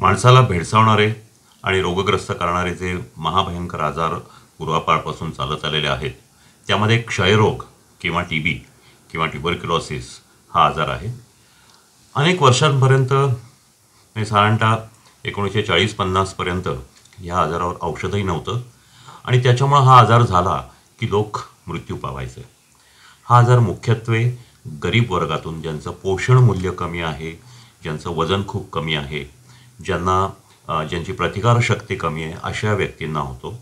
माणसाला भेडसावणारे आणि रोगग्रस्त करणारे जे महाभयंकर आजार पूर्वापारपासून चालत आलेले आहेत, त्यामध्ये क्षयरोग किंवा टीबी किंवा ट्युबरक्युलोसिस हा आजार आहे. अनेक वर्षांपर्यंत म्हणजे साधारणतः 1940-50 पर्यंत ह्या आजारावर औषधही नव्हतं आणि त्याच्यामुळं हा आजार झाला की लोक मृत्यू पावायचे. हा आजार मुख्यत्वे गरीब वर्गातून, ज्यांचं पोषण मूल्य कमी आहे, ज्यांचं वजन खूप कमी आहे, ज्यांची प्रतिकारशक्ती कमी आहे, अशा व्यक्तींना होतो.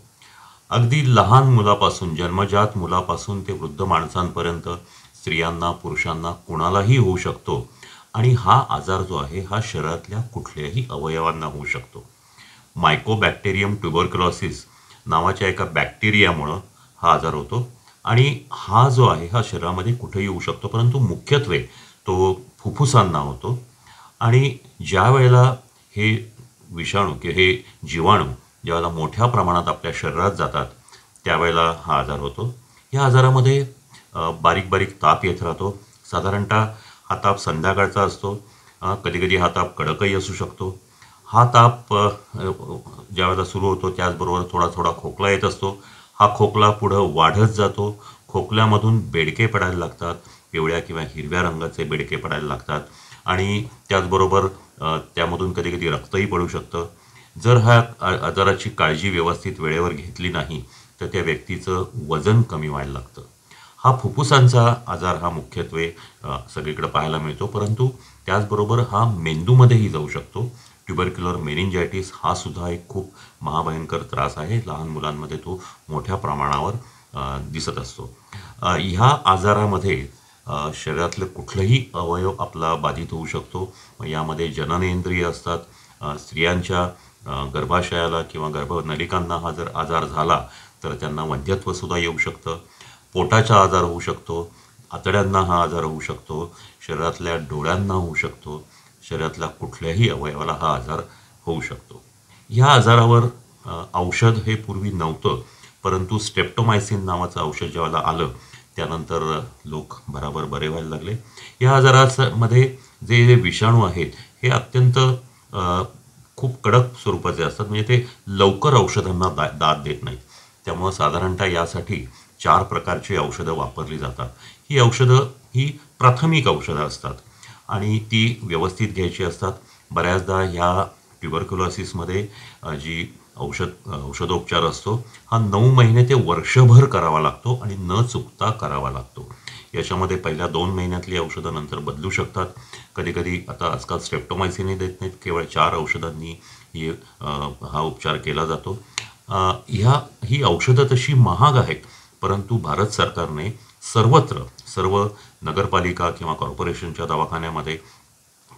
अगदी लहान मुलापासून, जन्मजात मुलापासून ते वृद्ध माणसांपर्यंत, स्त्रियांना, पुरुषांना, कुणालाही होऊ शकतो. आणि हा आजार जो आहे हा शरीरातल्या कुठल्याही अवयवांना होऊ शकतो. मायकोबॅक्टेरियम ट्युबरक्युलोसिस नावाच्या एका बॅक्टेरियामुळं हा आजार होतो आणि हा जो आहे हा शरीरामध्ये कुठेही होऊ शकतो, परंतु मुख्यत्वे तो फुफ्फुसांना होतो. आणि ज्या वेळेला हे विषाणू किंवा हे जीवाणू ज्यावेळेला मोठ्या प्रमाणात आपल्या शरीरात जातात त्यावेळेला हा आजार होतो. या आजारामध्ये बारीक बारीक ताप येत राहतो. साधारणतः हा ताप संध्याकाळचा असतो. कधीकधी हा ताप कडकही असू शकतो. हा ताप ज्यावेळेला सुरू होतो त्याचबरोबर थोडा थोडा खोकला येत असतो. हा खोकला पुढं वाढत जातो. खोकल्यामधून बेडके पडायला लागतात, पिवळ्या किंवा हिरव्या रंगाचे बेडके पडायला लागतात आणि त्याचबरोबर त्यामधून कधीकधी रक्तही पडू शकतं. जर ह्या आजाराची काळजी व्यवस्थित वेळेवर घेतली नाही तर त्या व्यक्तीचं वजन कमी व्हायला लागतं. हा फुफ्फुसांचा आजार हा मुख्यत्वे सगळीकडे पाहायला मिळतो, परंतु त्याचबरोबर हा मेंदूमध्येही जाऊ शकतो. ट्युबरक्युलर मेनिंजायटिस हा सुद्धा एक खूप महाभयंकर त्रास आहे. लहान मुलांमध्ये तो मोठ्या प्रमाणावर दिसत असतो. ह्या आजारामध्ये शरीरातलं कुठलंही अवयव आपला बाधित होऊ शकतो. यामध्ये जननेंद्रिय असतात. स्त्रियांच्या गर्भाशयाला किंवा गर्भनलिकांना हा जर आजार झाला तर त्यांना वंध्यत्वसुद्धा येऊ शकतं. पोटाचा आजार होऊ शकतो. आतड्यांना हा आजार होऊ शकतो. शरीरातल्या डोळ्यांना होऊ शकतो. शरीरातल्या कुठल्याही अवयवाला हा आजार होऊ शकतो. ह्या आजारावर औषध हे पूर्वी नव्हतं, परंतु स्ट्रेप्टोमायसिन नावाचं औषध ज्यावेळेला आलं त्यानंतर लोक भराभर बरे व्हायला लागले. या आजारामध्ये जे विषाणू आहेत हे अत्यंत खूप कडक स्वरूपाचे असतात, म्हणजे ते लवकर औषधांना दाद देत नाहीत. त्यामुळं साधारणतः यासाठी 4 प्रकारची औषधं वापरली जातात. ही औषधं ही प्राथमिक औषधं असतात आणि ती व्यवस्थित घ्यायची असतात. बऱ्याचदा ह्या ट्युबरक्युलोसिसमध्ये जी औषधोपचार असतो हा 9 महिने ते वर्षभर करावा लागतो आणि न चुकता करावा लागतो. याच्यामध्ये पहिल्या 2 महिन्यातली औषधं नंतर बदलू शकतात. कधीकधी आता आजकाल स्ट्रेप्टोमायसिनही देत नाहीत, केवळ 4 औषधांनी हा उपचार केला जातो. ही औषधं तशी महाग आहेत, परंतु भारत सरकारने सर्व नगरपालिका किंवा कॉर्पोरेशनच्या दवाखान्यामध्ये,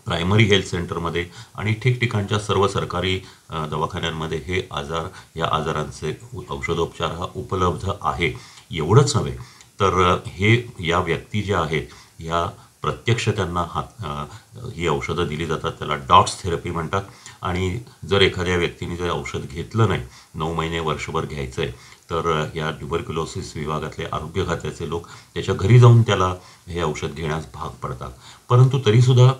प्रायमरी हेल्थ सेंटरमध्ये आणि ठिकठिकाणच्या सर्व सरकारी दवाखान्यांमध्ये या आजारांचे औषधोपचार हा उपलब्ध आहे. एवढंच नव्हे तर या व्यक्ती ज्या आहेत ह्या प्रत्यक्ष त्यांना ही औषधं दिली जातात. त्याला डॉट्स थेरपी म्हणतात. आणि जर एखाद्या व्यक्तीने जर औषध घेतलं नाही, 9 महिने वर्षभर घ्यायचं आहे, तर या ट्युबरक्युलोसिस विभागातले आरोग्य खात्याचे लोक त्याच्या घरी जाऊन त्याला हे औषध घेण्यास भाग पडतात. परंतु तरीसुद्धा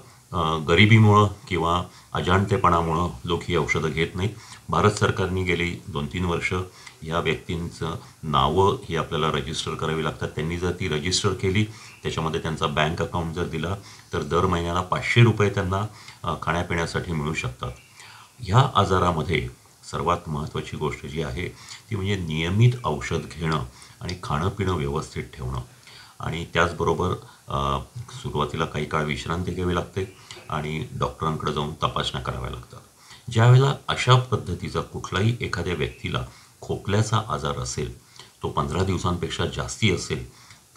गरिबीमुळं किंवा अजाणतेपणामुळं लोक ही औषधं घेत नाहीत. भारत सरकारने गेली 2-3 वर्ष या व्यक्तींचं नावं ही आपल्याला रजिस्टर करावी लागतात. त्यांनी जर ती रजिस्टर केली, त्याच्यामध्ये त्यांचा बँक अकाउंट जर दिला तर दर महिन्याला 500 रुपये त्यांना खाण्यापिण्यासाठी मिळू शकतात. ह्या आजारामध्ये सर्वात महत्त्वाची गोष्ट जी आहे ती म्हणजे नियमित औषध घेणं आणि खाणं पिणं व्यवस्थित ठेवणं. आणि त्याचबरोबर सुरुवातीला काही काळ विश्रांती घ्यावी लागते आणि डॉक्टरांकडे जाऊन तपासण्या कराव्या लागतात. ज्यावेळेला अशा पद्धतीचा कुठलाही एखाद्या व्यक्तीला खोकल्याचा आजार असेल, तो 15 दिवसांपेक्षा जास्ती असेल,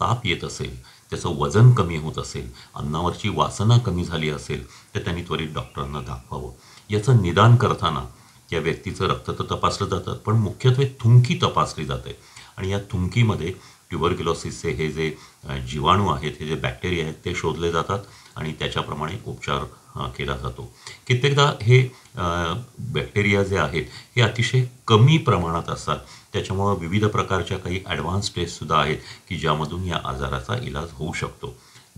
ताप येत असेल, त्याचं वजन कमी होत असेल, अन्नावरची वासना कमी झाली असेल, तर त्यांनी त्वरित डॉक्टरांना दाखवावं. याचं निदान करताना या व्यक्तीचं रक्त तर तपासलं जातं, पण मुख्यत्वे थुंकी तपासली जाते. आणि या थुंकीमध्ये ट्युबरक्युलोसिसचे हे जे जीवाणू आहेत, हे जे बॅक्टेरिया आहेत ते शोधले जातात आणि त्याच्याप्रमाणे उपचार केला जातो. कित्येकदा हे बॅक्टेरिया जे आहेत हे अतिशय कमी प्रमाणात असतात. त्याच्यामुळं विविध प्रकारच्या काही ॲडव्हान्स टेस्टसुद्धा आहेत की ज्यामधून या आजाराचा इलाज होऊ शकतो.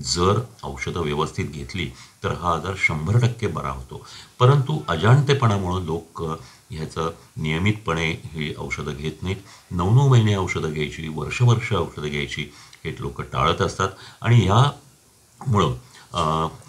जर औषधं व्यवस्थित घेतली तर हा आजार 100% बरा होतो. परंतु अजाणतेपणामुळं लोक ह्याचं नियमितपणे ही औषधं घेत नाहीत. 9-9 महिने औषधं घ्यायची, वर्ष-वर्ष औषधं घ्यायची हे लोक टाळत असतात आणि यामुळं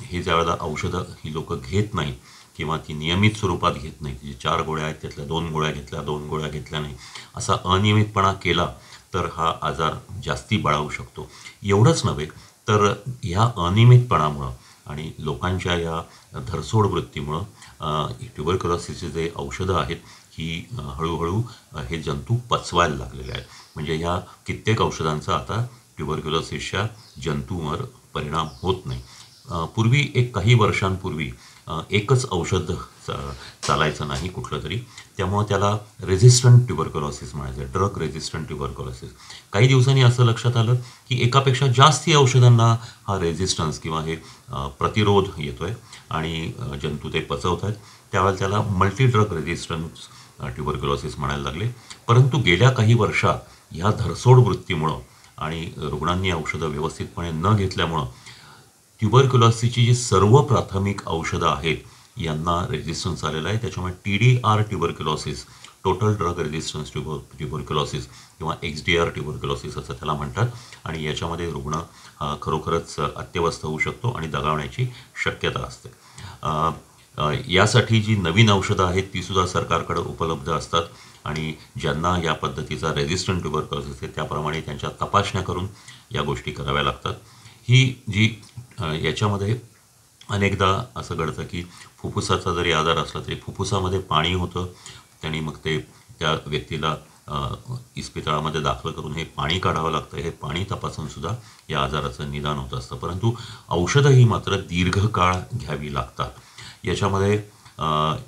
हे ज्यावेळेला औषधं ही लोक घेत नाहीत किंवा ती नियमित स्वरूपात घेत नाहीत, जी 4 गोळ्या आहेत त्यातल्या 2 गोळ्या घेतल्या, 2 गोळ्या घेतल्या नाही, असा अनियमितपणा केला तर हा आजार जास्ती बळावू शकतो. एवढंच नव्हे तर ह्या अनियमितपणामुळं आणि लोकांच्या या धरसोड वृत्तीमुळं ट्युबरक्युलोसिसचे जे औषधं आहेत ही हळूहळू हे जंतू पचवायला लागलेले आहेत. म्हणजे ह्या कित्येक औषधांचा आता ट्युबरक्युलोसिसच्या जंतूंवर परिणाम होत नाही. पूर्वी एक काही वर्षांपूर्वी एकच औषध चालायचं नाही कुठलं तरी, त्यामुळं त्याला रेझिस्टंट ट्युबरक्युलोसिस म्हणायचं, ड्रग रेझिस्टंट ट्युबरक्युलोसिस. काही दिवसांनी असं लक्षात आलं की एकापेक्षा जास्ती औषधांना हा रेझिस्टन्स किंवा हे प्रतिरोध येतोय आणि जंतू ते पचवत आहेत. त्यावेळेला त्याला मल्टी ड्रग रेझिस्टन्स ट्युबरक्युलोसिस म्हणायला लागले. परंतु गेल्या काही वर्षात ह्या धरसोड वृत्तीमुळं आणि रुग्णांनी औषधं व्यवस्थितपणे न घेतल्यामुळं ट्युबरक्युलोसिसची जी सर्व प्राथमिक औषधं आहेत यांना रेझिस्टन्स आलेला आहे. त्याच्यामुळे TDR tuberculosis, total drug resistance tuberculosis किंवा XDR ट्युबरक्युलोसिस असं त्याला म्हणतात आणि याच्यामध्ये रुग्ण खरोखरच अत्यवस्थ होऊ शकतो आणि दगावण्याची शक्यता असते. यासाठी जी नवीन औषधं आहेत तीसुद्धा सरकारकडे उपलब्ध असतात आणि ज्यांना या पद्धतीचा रेझिस्टंट ट्युबरक्युलोसिस आहे त्याप्रमाणे त्यांच्या तपासण्या करून या गोष्टी कराव्या लागतात. ही जी याच्यामध्ये अनेकदा असं घडतं की फुफ्फुसाचा जरी आजार असला तरी फुफ्फुसामध्ये पाणी होतं, त्यांनी मग ते त्या व्यक्तीला इस्पितळामध्ये दाखल करून हे पाणी काढावं लागतं. हे पाणी तपासूनसुद्धा या आजाराचं निदान होत असतं. परंतु औषधं ही मात्र दीर्घकाळ घ्यावी लागतात. याच्यामध्ये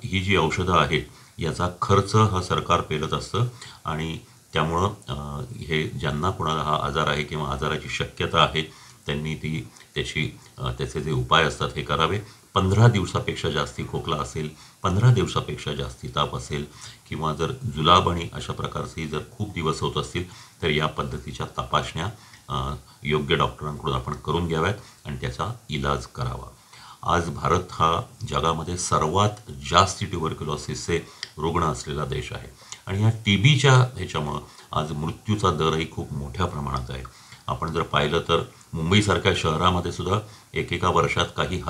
ही जी औषधं आहेत याचा खर्च हा सरकार पेलत असतं आणि त्यामुळं हे ज्यांना कोणाला हा आजार आहे किंवा आजाराची शक्यता आहे त्यांनी त्याचे जे उपाय असतात हे करावे. 15 दिवसापेक्षा जास्ती खोकला असेल, 15 दिवसापेक्षा जास्ती ताप असेल किंवा जर जुलाब आणि अशा प्रकारचे जर खूप दिवस होत असतील तर या पद्धतीच्या तपासण्या योग्य डॉक्टरांकडून आपण करून घ्याव्यात आणि त्याचा इलाज करावा. आज भारत हा जगामध्ये सर्वात जास्त ट्युबरक्युलोसिसचे रुग्ण असलेला देश आहे आणि या TBच्या ह्याच्यामुळं आज मृत्यूचा दरही खूप मोठ्या प्रमाणात आहे. आपण जर पाहिलं तर मुंबईसारख्या शहरामध्ये सुद्धा एकेका वर्षात काही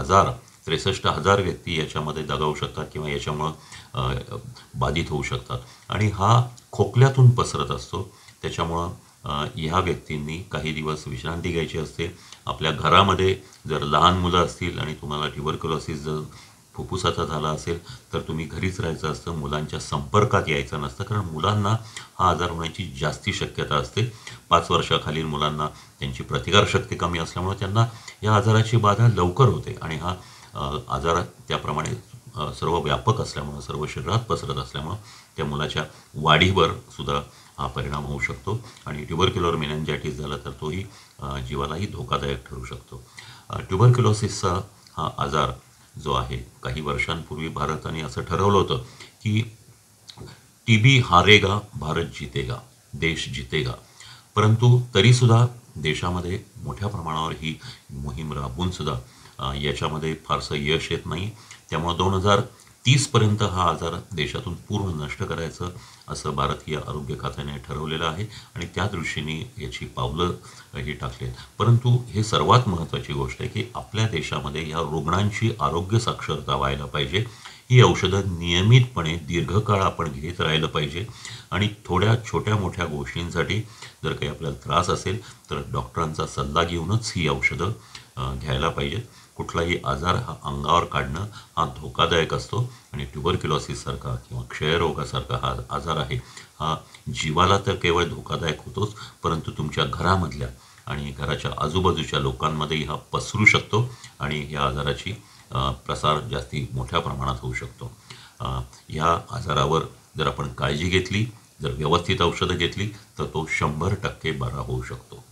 63,000 व्यक्ती याच्यामध्ये दगावू शकतात किंवा याच्यामुळं बाधित होऊ शकतात आणि हा खोकल्यातून पसरत असतो. त्याच्यामुळं ह्या व्यक्तींनी काही दिवस विश्रांती घ्यायची असते. आपल्या घरामध्ये जर लहान मुलं असतील आणि तुम्हाला ट्युबरक्युलोसिस जर फुफ्फुसाचा झाला असेल तर तुम्ही घरीच राहायचं असतं, मुलांच्या संपर्कात यायचं नसतं, कारण मुलांना हा आजार होण्याची जास्ती शक्यता असते. 5 वर्षाखालील मुलांना त्यांची प्रतिकारशक्ती कमी असल्यामुळे त्यांना या आजाराची बाधा लवकर होते आणि हा आजार त्याप्रमाणे सर्व व्यापक असल्यामुळं, सर्व शरीरात पसरत असल्यामुळं त्या मुलाच्या वाढीवर सुद्धा हा परिणाम होऊ शकतो आणि ट्युबरक्युलर मेनिंजायटिस झाला तर तोही जीवालाही धोकादायक ठरू शकतो. ट्युबरक्युलोसिसचा हा आजार जो आहे काही वर्षांपूर्वी भारताने असं ठरवलं होतं की TB हारेगा भारत जीतेगा, देश जितेगा. परंतु तरीसुद्धा देशामध्ये मोठ्या प्रमाणावर ही मोहीम राबवूनसुद्धा याच्यामध्ये फारसं यश येत नाही. त्यामुळं 2030पर्यंत हा आजार देशातून पूर्ण नष्ट करायचं असं भारतीय आरोग्य खात्याने ठरवलेलं आहे आणि त्या दृष्टीने याची पावलं हे टाकली आहेत. परंतु हे सर्वात महत्त्वाची गोष्ट आहे की आपल्या देशामध्ये या रुग्णांची आरोग्य साक्षरता व्हायला पाहिजे. ही औषधं नियमितपणे दीर्घकाळ आपण घेत राहिलं पाहिजे आणि थोड्या छोट्या मोठ्या गोष्टींसाठी जर काही आपल्याला त्रास असेल तर डॉक्टरांचा सल्ला घेऊनच ही औषधं घ्यायला पाहिजेत. कुठलाही आजार हा अंगावर काढणं हा धोकादायक असतो आणि ट्युबरक्युलोसिससारखा किंवा क्षयरोगासारखा हा आजार आहे हा जीवाला तर केवळ धोकादायक होतोच, परंतु तुमच्या घरामधल्या आणि घराच्या आजूबाजूच्या लोकांमध्येही हा पसरू शकतो आणि या आजाराची प्रसार जास्ती मोठ्या प्रमाणात होऊ शकतो. ह्या आजारावर जर आपण काळजी घेतली, जर व्यवस्थित औषधं घेतली तर तो 100% बरा होऊ शकतो.